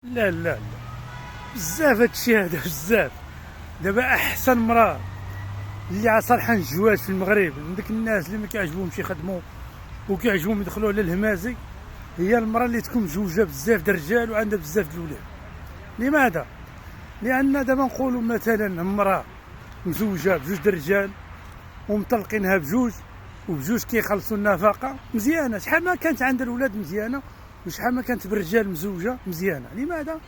لا لا لا، بزاف هادشي هذا بزاف. دابا احسن مراه اللي صالحه الجواز في المغرب من ديك الناس اللي ما كيعجبهمش يخدموا وكيعجبهم يدخلوا على الهمازي، هي المراه اللي تكون مزوجه بزاف د الرجال وعندها بزاف د الولاد. لماذا؟ لان دابا نقولوا مثلا مراه مزوجه بجوج د الرجال ومطلقينها بجوج وبجوج كيخلصوا النفقه مزيانه، شحال ما كانت عندها الولاد مزيانه وشحال ما كانت بالرجال مزوجه مزيانه. لماذا؟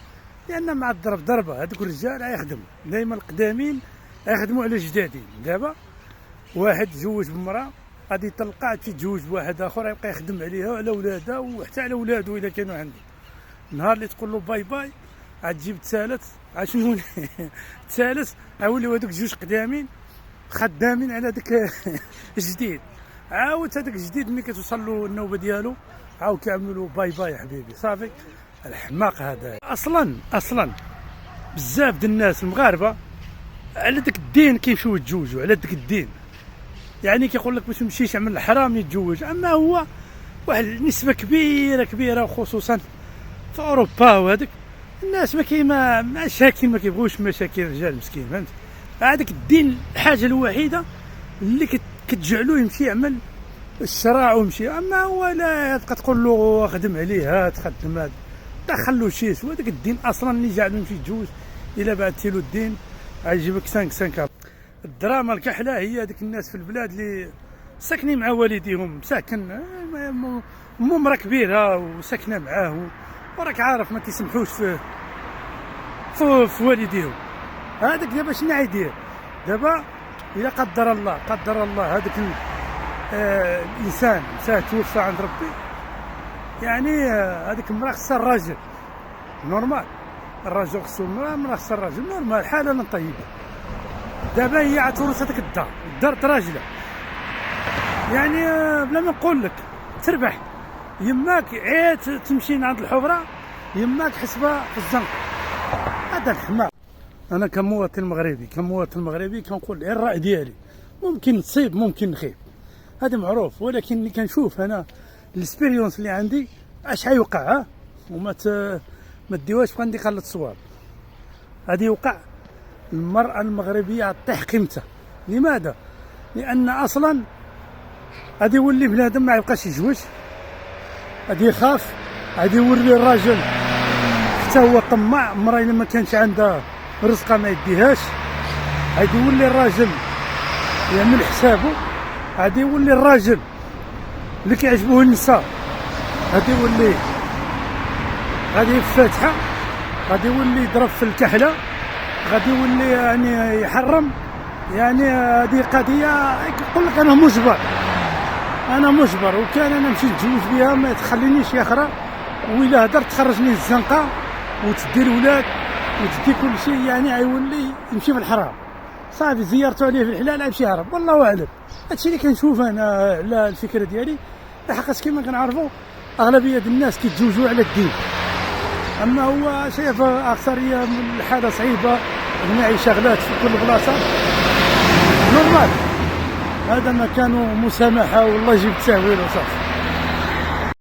لان مع الضرب ضربه، هذوك الرجال غيخدموا دائما، القدامين غيخدموا على الجدادين. دابا واحد تزوج بمراه غادي يطلقها، عاد تيتزوج بواحد اخر يبقى يخدم عليها وعلى ولادها وحتى على ولادو الا كانوا عنده. النهار اللي تقول له باي باي عاد تجيب الثالث، عاد شنو الثالث غيوليو هذوك جوج قدامين خدامين على داك الجديد. عاود هذاك الجديد ملي كتوصل له النوبه ديالو عاود كيعملوا له باي باي حبيبي صافي. الحماق هذا اصلا بزاف د الناس المغاربه على داك الدين كيمشيو يتزوجوا على داك الدين، يعني كيقول لك باش مشيش يعمل الحرام يتزوج. اما هو واحد النسبه كبيره وخصوصا في اوروبا وهذاك الناس ما مشاكل، ما كيبغوش مشاكل الرجال مسكين، فهمت؟ هذاك الدين الحاجه الوحيده اللي كتجعلوه يمشي يعمل الشراع ويمشي. اما هو لا تبقى تقول له خدم عليه تخدم هذا دخل له شيش. وهذاك الدين اصلا اللي جعلو يمشي يتزوج الا بعثتي له الدين غيجيبك 5 الدراما الكحله. هي هذيك الناس في البلاد اللي ساكنين مع والديهم، ساكن مرا كبيره وساكنه معاه وراك عارف ما كيسمحوش في والديهم. هذاك دابا شنو غيدير؟ دابا الا قدر الله هذاك الانسان توفى عند ربي، يعني هذيك المراه خصها الراجل نورمال، الراجل خصو المراه خصها الراجل نورمال حالا طيبه. دابا هي عتورث هذيك الدار راجله، يعني بلا ما نقول لك تربح يماك عيت تمشي عند الحفره يماك حسبها في الزنقه. هذا الحماق. انا كمواطن مغربي كنقول غير الراي ديالي، ممكن تصيب ممكن نخيب، هذا معروف، ولكن اللي كنشوف انا الاكسبيريونس اللي عندي اش حيوقع وما ما ديوهاش بقى ندير خلط الصواب. هذه يوقع المرأة المغربية غطيح قيمتها. لماذا؟ لأن أصلا غادي يولي بنادم ما يبقاش يتزوج، غادي يخاف، غادي يولي الراجل حتى هو طماع. المرأة إلا ما كانش عندها رزقها ما يديهاش، غادي يولي الراجل يعمل حسابه، غادي يولي الراجل اللي كيعجبوه النساء غادي يفاتحها، غادي يولي يضرب في الكحله، غادي يولي يعني يحرم. يعني هذه قضيه يقول لك انا مجبر وكان انا نمشي نتزوج بها ما تخلينيش يا اخرى، وإلا هدرت تخرجني الزنقه وتدي الولاد وتدي كل شيء، يعني غيولي يمشي في الحرام صافي. زيارته عليه في الحلال غيمشي يهرب. والله اعلم، هادشي اللي كنشوف انا على الفكره ديالي، لحقاش كما كنعرفوا اغلبيه الناس كيتزوجوا على الدين. اما هو شايف اكثريه من الحاله صعيبه، المعيشه غلات في كل بلاصه نورمال. هذا ما كانوا مسامحه والله يجيب التهويل وصافي.